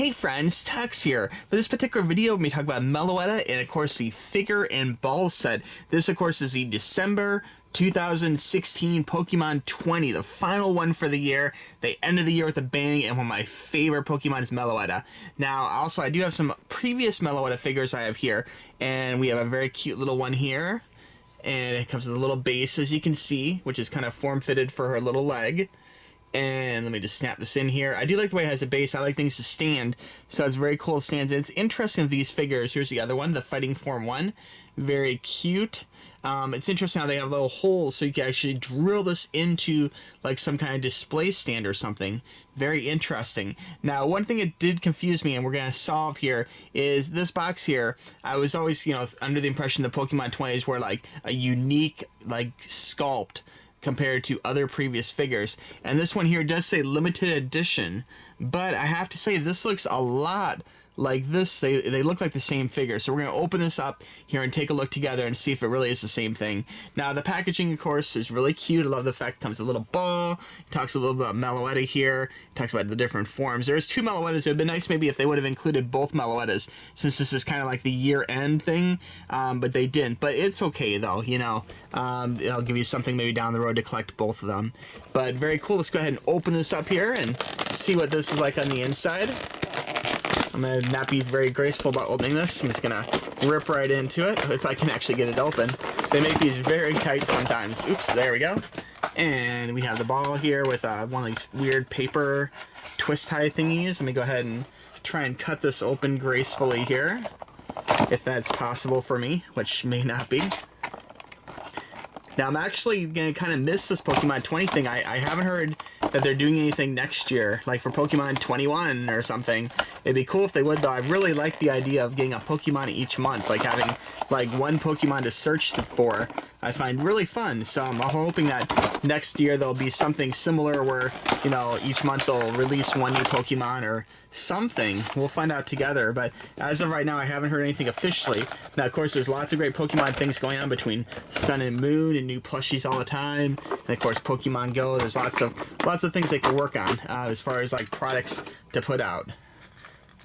Hey friends, Tuxx here. For this particular video, we talk about Meloetta and of course the figure and ball set. This of course is the December 2016 Pokemon 20, the final one for the year. They ended the year with a bang, and one of my favorite Pokemon is Meloetta. Now, also, I do have some previous Meloetta figures I have here, and we have a very cute little one here. And it comes with a little base, as you can see, which is kind of form-fitted for her little leg. And let me just snap this in here. I do like the way it has a base. I like things to stand, so it's very cool it stands. And it's interesting, these figures. Here's the other one, the Fighting Form 1. Very cute. It's interesting how they have little holes, so you can actually drill this into like some kind of display stand or something. Very interesting. Now, one thing that did confuse me, and we're going to solve here, is this box here. I was always, under the impression the Pokemon 20s were like a unique, like, sculpt compared to other previous figures. And this one here does say limited edition, but I have to say this looks a lot like this. They look like the same figure. So we're going to open this up here and take a look together and see if it really is the same thing. Now, the packaging, of course, is really cute. I love the fact it comes with a little ball. It talks a little bit about Meloetta here. It talks about the different forms. There's two Meloettas. It would have been nice maybe if they would have included both Meloettas, since this is kind of like the year-end thing, but they didn't. But it's okay, though, It'll give you something maybe down the road to collect both of them. But very cool. Let's go ahead and open this up here and see what this is like on the inside. I'm going to not be very graceful about opening this. I'm just going to rip right into it, if I can actually get it open. They make these very tight sometimes. Oops, there we go. And we have the ball here with one of these weird paper twist tie thingies. Let me go ahead and try and cut this open gracefully here, if that's possible for me, which may not be. Now, I'm actually going to kind of miss this Pokemon 20 thing. I haven't heard that they're doing anything next year, like for Pokemon 21 or something. It'd be cool if they would, though. I really like the idea of getting a Pokemon each month, like having like one Pokemon to search for. I find really fun, so I'm hoping that next year there'll be something similar where, each month they'll release one new Pokemon or something. We'll find out together, but as of right now, I haven't heard anything officially. Now, of course, there's lots of great Pokemon things going on between Sun and Moon and new plushies all the time, and of course, Pokemon Go. There's lots of things they can work on as far as like products to put out.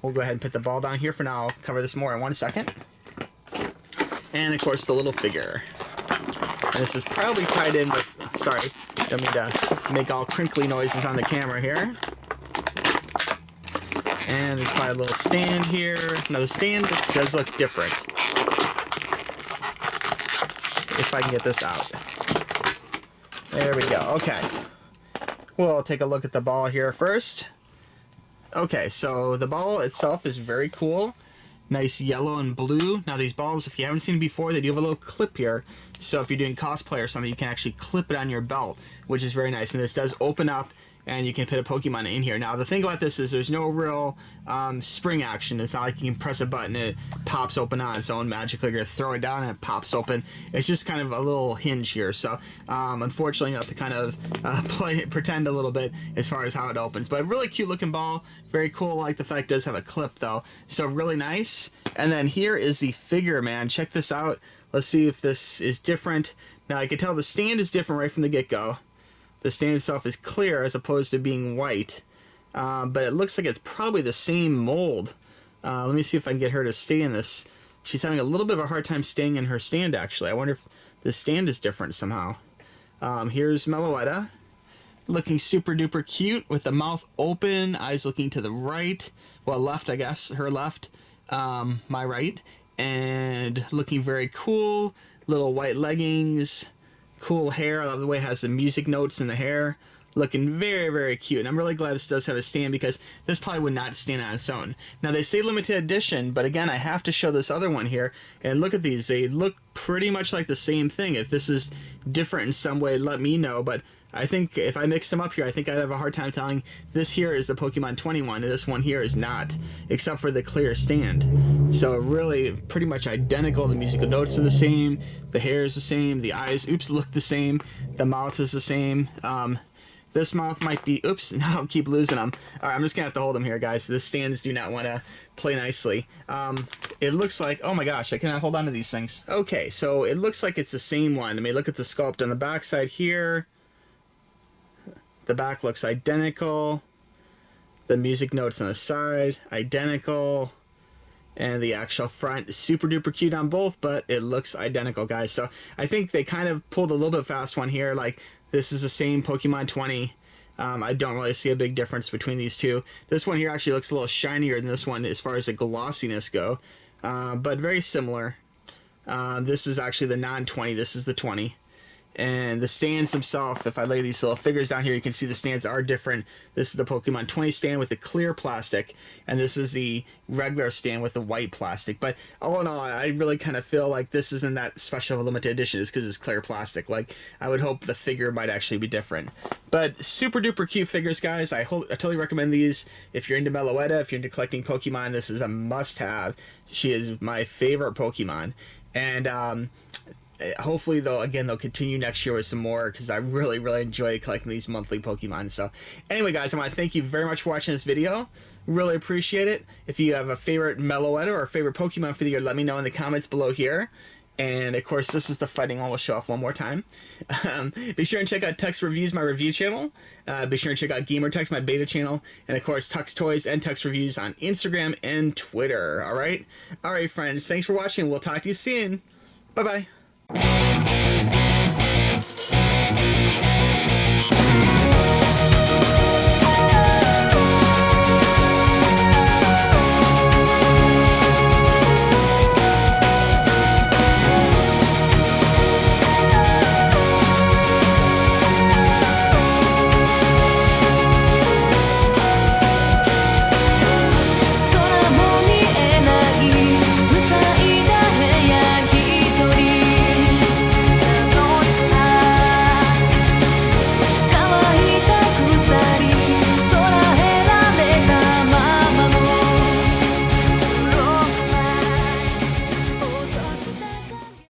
We'll go ahead and put the ball down here for now. I'll cover this more in 1 second. And of course, the little figure. And this is probably tied in with, sorry, don't mean to make all crinkly noises on the camera here. And there's probably a little stand here. Now the stand does look different. If I can get this out. There we go, okay. We'll take a look at the ball here first. Okay, so the ball itself is very cool. Nice yellow and blue. Now these balls, if you haven't seen them before, they do have a little clip here. So if you're doing cosplay or something, you can actually clip it on your belt, which is very nice. And this does open up, and you can put a Pokemon in here. Now the thing about this is there's no real spring action. It's not like you can press a button and it pops open on its own magically. You're gonna throw it down and it pops open. It's just kind of a little hinge here. So unfortunately, you have to kind of pretend a little bit as far as how it opens. But really cute looking ball. Very cool. I like the fact it does have a clip though. So really nice. And then here is the figure, man. Check this out. Let's see if this is different. Now I can tell the stand is different right from the get-go. The stand itself is clear as opposed to being white. But it looks like it's probably the same mold. Let me see if I can get her to stay in this. She's having a little bit of a hard time staying in her stand, actually. I wonder if the stand is different somehow. Here's Meloetta. Looking super duper cute with the mouth open, eyes looking to the right. Well, left, I guess. Her left, my right. And looking very cool. Little white leggings. Cool hair. I love the way it has the music notes in the hair. Looking very, very cute. And I'm really glad this does have a stand, because this probably would not stand on its own. Now, they say limited edition, but again, I have to show this other one here. And look at these. They look pretty much like the same thing. If this is different in some way, let me know. But I think if I mixed them up here, I think I'd have a hard time telling this here is the Pokemon 21 and this one here is not, except for the clear stand. So really pretty much identical. The musical notes are the same, the hair is the same, the eyes, look the same, the mouth is the same. This mouth might be, now I'll keep losing them. Alright, I'm just gonna have to hold them here, guys. The stands do not want to play nicely. It looks like, oh my gosh, I cannot hold on to these things. Okay, so it looks like it's the same one. Let me look at the sculpt on the back side here. The back looks identical. The music notes on the side, identical. And the actual front is super duper cute on both, but it looks identical, guys. So I think they kind of pulled a little bit fast one here. Like, this is the same Pokemon 20. I don't really see a big difference between these two. This one here actually looks a little shinier than this one as far as the glossiness go, but very similar. This is actually the non-20. This is the 20. And the stands themselves, if I lay these little figures down here, you can see the stands are different. This is the Pokemon 20 stand with the clear plastic, and this is the regular stand with the white plastic. But all in all, I really kind of feel like this isn't that special of a limited edition just because it's clear plastic. Like, I would hope the figure might actually be different. But super duper cute figures, guys. I totally recommend these. If you're into Meloetta, if you're into collecting Pokemon, this is a must-have. She is my favorite Pokemon. And hopefully, they'll continue next year with some more, because I really enjoy collecting these monthly Pokemon. So anyway, guys, I want to thank you very much for watching this video. Really appreciate it. If you have a favorite Meloetta or a favorite Pokemon for the year, let me know in the comments below here. And of course, this is the fighting one. We'll show off one more time. Be sure and check out Tuxx Reviews, my review channel. Be sure and check out Gamer Tuxx, my beta channel. And of course, Tuxx Toys and Tuxx Reviews on Instagram and Twitter. All right, friends. Thanks for watching. We'll talk to you soon. Bye-bye.